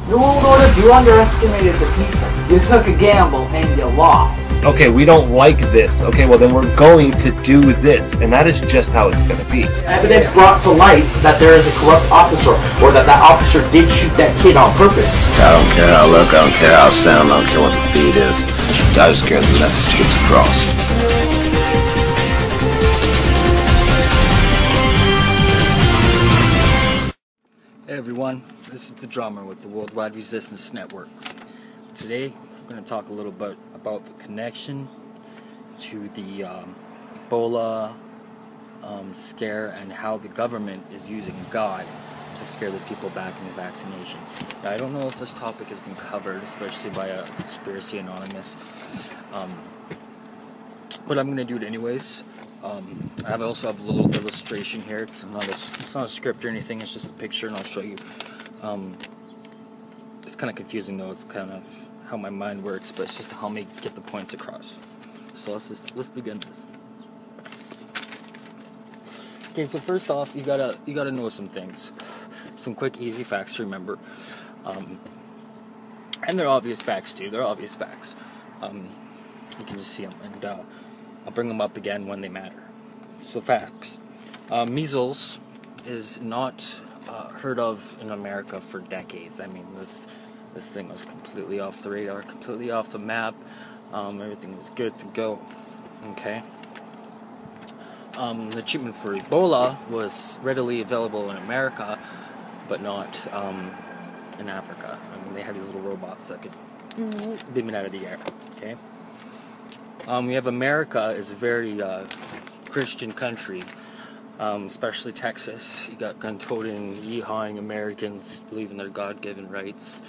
No, Lord, you underestimated the people. You took a gamble and you lost. Okay, we don't like this. Okay, well then we're going to do this, and that is just how it's going to be. Evidence brought to light that there is a corrupt officer, or that that officer did shoot that kid on purpose. I don't care how I look, I don't care how I sound, I don't care what the beat is. I just care the message gets across. Hey everyone, this is the drummer with the Worldwide Resistance Network. Today, I'm going to talk a little bit about the connection to the Ebola scare and how the government is using God to scare the people back into vaccination. Now, I don't know if this topic has been covered, especially by a Conspiracy Anonymous, but I'm going to do it anyways. I also have a little illustration here. It's not a script or anything. It's just a picture, and I'll show you. It's kind of confusing though. It's kind of how my mind works, but it's just to help me get the points across. So let's begin this. Okay, so first off, you gotta know some things, some quick, easy facts to remember, and they're obvious facts too. They're obvious facts. You can just see them, and I'll bring them up again when they matter. So facts. Measles is not heard of in America for decades. I mean, this thing was completely off the radar, completely off the map. Everything was good to go. Okay. The treatment for Ebola was readily available in America, but not in Africa. I mean, they had these little robots that could beam it out of the air. Okay. We have America is a very Christian country, especially Texas. You got gun-toting, yeehawing Americans believing their God-given rights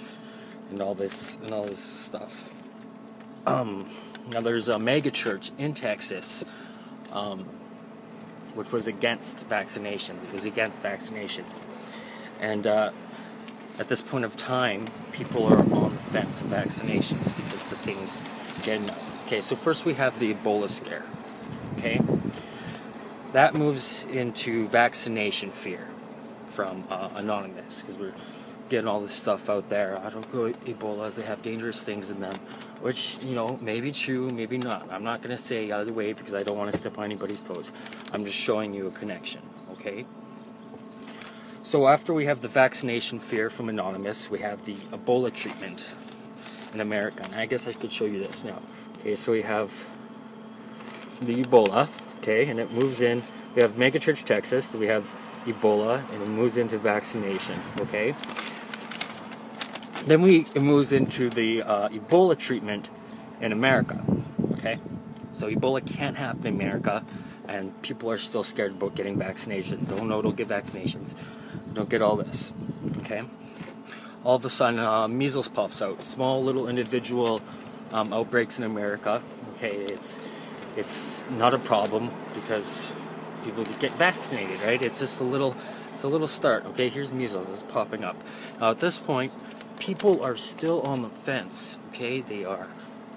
and all this stuff. Now there's a mega church in Texas, which was against vaccinations. It was against vaccinations, and at this point of time, people are on the fence of vaccinations because the thing's getting up. Okay, so first we have the Ebola scare. Okay, that moves into vaccination fear from Anonymous, because we're getting all this stuff out there. I don't go Ebolas, they have dangerous things in them, which, you know, may be true, maybe not. I'm not going to say either way because I don't want to step on anybody's toes. I'm just showing you a connection, okay? So after we have the vaccination fear from Anonymous, we have the Ebola treatment in America. And I guess I could show you this now. Okay, so we have the Ebola, okay, and it moves in. We have Megachurch, Texas, we have Ebola, and it moves into vaccination, okay? Then it moves into the Ebola treatment in America, okay? So Ebola can't happen in America, and people are still scared about getting vaccinations. Oh no, don't get vaccinations. Don't get all this, okay? All of a sudden, measles pops out. Small little individual outbreaks in America. Okay, it's not a problem because people get vaccinated, right? It's just a little start. Okay, here's measles. It's popping up. Now at this point, people are still on the fence. Okay, they are.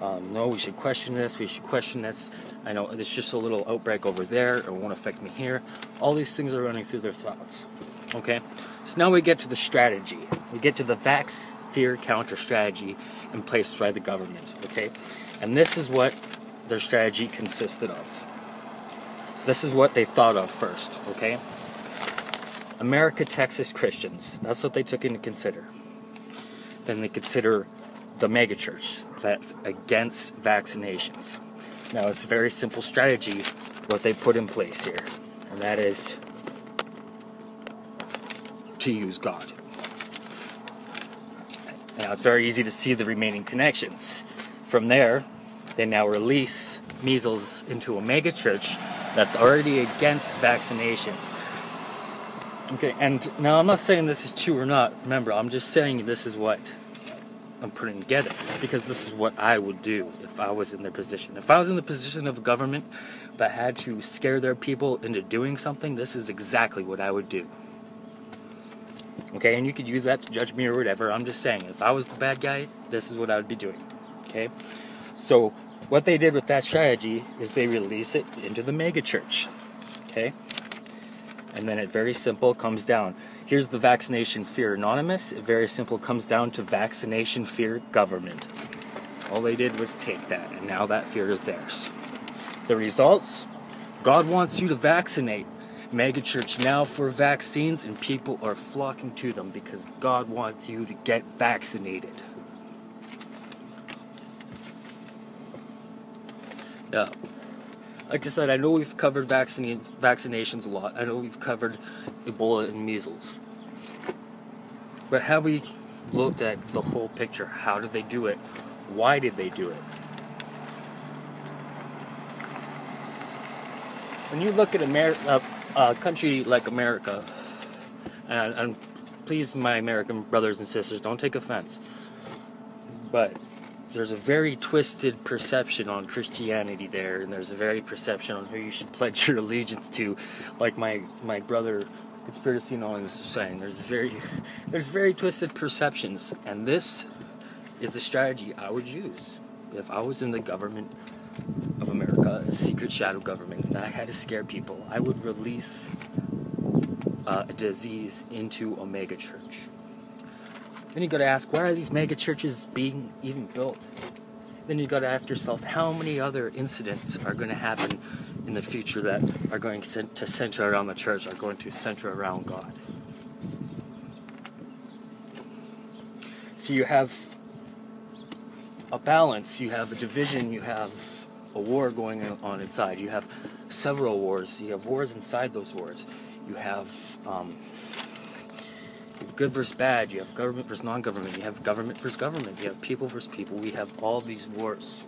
No, we should question this. We should question this. I know it's just a little outbreak over there. It won't affect me here. All these things are running through their thoughts. Okay, so now we get to the strategy. We get to the vax fear counter strategy in place by the government. Okay, and this is what their strategy consisted of. This is what they thought of first. Okay, America, Texas Christians. That's what they took into consider. Then they consider the megachurch that's against vaccinations. Now it's a very simple strategy what they put in place here, and that is to use God. Now it's very easy to see the remaining connections. From there, they now release measles into a megachurch that's already against vaccinations. Okay, and now I'm not saying this is true or not. Remember, I'm just saying this is what I'm putting together, because this is what I would do if I was in their position. If I was in the position of a government that had to scare their people into doing something, this is exactly what I would do. Okay, and you could use that to judge me or whatever. I'm just saying, if I was the bad guy, this is what I would be doing. Okay, so what they did with that strategy is they release it into the megachurch. Okay, and then it very simple comes down. Here's the Vaccination Fear Anonymous. It very simple, comes down to vaccination fear government. All they did was take that, and now that fear is theirs. The results? God wants you to vaccinate. Megachurch now for vaccines, and people are flocking to them because God wants you to get vaccinated. Yeah. Like I said, I know we've covered vaccinations a lot. I know we've covered Ebola and measles. But have we looked at the whole picture? How did they do it? Why did they do it? When you look at a country like America, and please, my American brothers and sisters, don't take offense, but there's a very twisted perception on Christianity there, and there's a very perception on who you should pledge your allegiance to, like my brother Conspiracy Anonymous was saying. There's very twisted perceptions, and this is the strategy I would use if I was in the government of America, a secret shadow government, and I had to scare people. I would release a disease into a mega church. Then you got to ask, why are these mega churches being even built? Then you got to ask yourself, how many other incidents are going to happen in the future that are going to center around the church, are going to center around God? So you have a balance, you have a division, you have a war going on inside. You have several wars. You have wars inside those wars. You have good versus bad. You have government versus non-government. You have government versus government. You have people versus people. We have all these wars,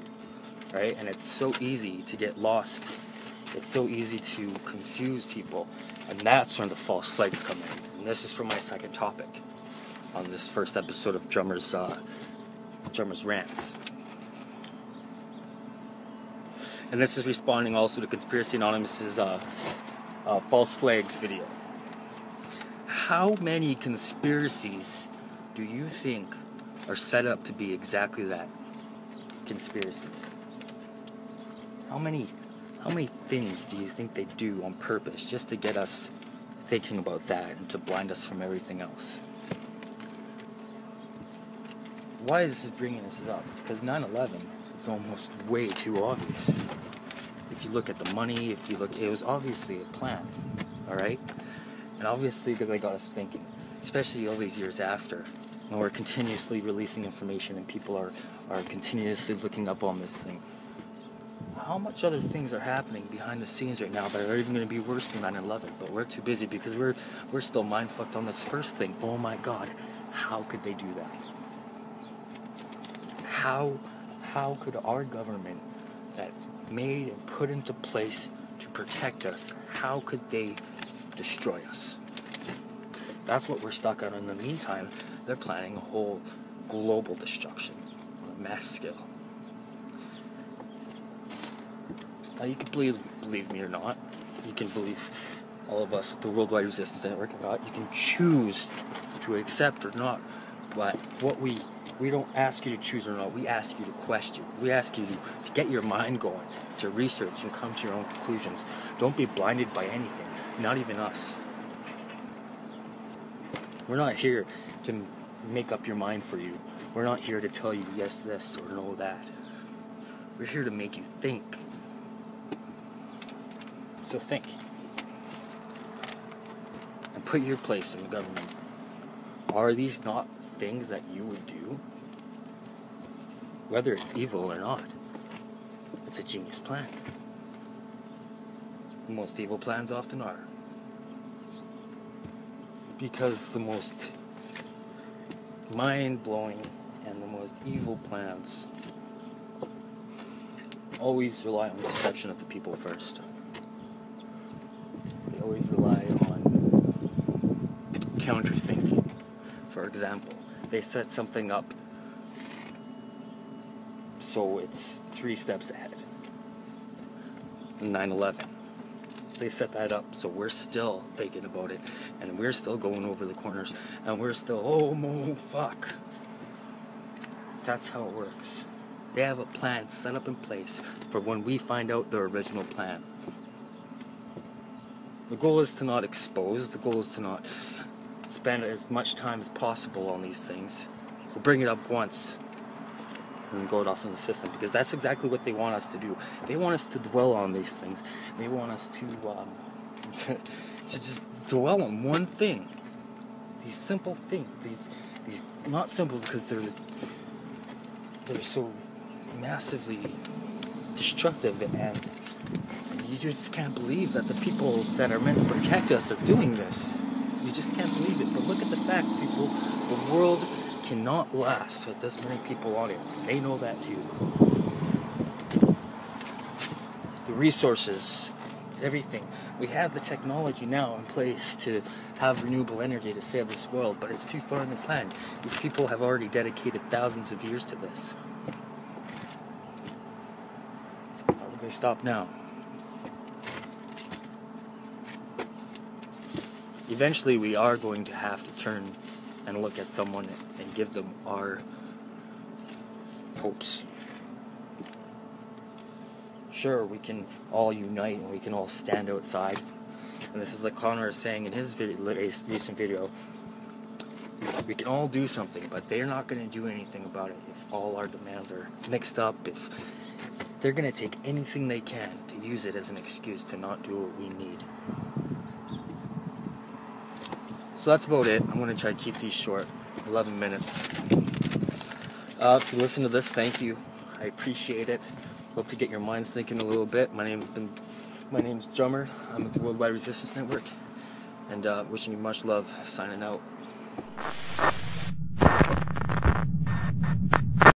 right? And it's so easy to get lost. It's so easy to confuse people. And that's when the false flags come in. And this is for my second topic on this first episode of Drummer's Rants. And this is responding also to Conspiracy Anonymous's false flags video. How many conspiracies do you think are set up to be exactly that? Conspiracies. How many things do you think they do on purpose just to get us thinking about that and to blind us from everything else? Why is this bringing this up? It's because 9/11 is almost way too obvious. If you look at the money, it was obviously a plan, all right? And obviously they got us thinking, especially all these years after, when we're continuously releasing information and people are continuously looking up on this thing. How much other things are happening behind the scenes right now that are even going to be worse than 9/11? But we're too busy because we're still mind-fucked on this first thing. Oh my God, how could they do that? How could our government that's made and put into place to protect us, how could they destroy us? That's what we're stuck on. In the meantime, they're planning a whole global destruction on a mass scale. Now you can believe me or not. You can believe all of us at the Worldwide Resistance Network or not. You can choose to accept or not. But what we don't ask you to choose or not. We ask you to question. We ask you to get your mind going, to research and come to your own conclusions. Don't be blinded by anything, not even us. We're not here to make up your mind for you. We're not here to tell you yes this or no that. We're here to make you think. So think. And put your place in the government. Are these not things that you would do? Whether it's evil or not, it's a genius plan. Most evil plans often are. Because the most mind-blowing and the most evil plans always rely on deception of the people first. They always rely on counter-thinking. For example, they set something up so it's 3 steps ahead. 9/11. They set that up so we're still thinking about it, and we're still going over the corners, and we're still, oh fuck. That's how it works. They have a plan set up in place for when we find out their original plan. The goal is to not expose, the goal is to not spend as much time as possible on these things. We'll bring it up once and then go it off in the system, because that's exactly what they want us to do. They want us to dwell on these things. They want us to to just dwell on one thing. These simple things. These not simple because they're so massively destructive, and you just can't believe that the people that are meant to protect us are doing this. You just can't believe it. But look at the facts, people. The world cannot last with this many people on it. They know that too. The resources, everything. We have the technology now in place to have renewable energy to save this world, but it's too far in the plan. These people have already dedicated thousands of years to this. How would they stop now? Eventually we are going to have to turn and look at someone and give them our hopes. Sure, we can all unite and we can all stand outside. And this is like Connor is saying in his recent video. We can all do something, but they're not going to do anything about it if all our demands are mixed up. If they're going to take anything they can to use it as an excuse to not do what we need. So that's about it. I'm going to try to keep these short, 11 minutes. If you listen to this, thank you. I appreciate it. Hope to get your minds thinking a little bit. My name's Drummer. I'm with the Worldwide Resistance Network, and wishing you much love. Signing out.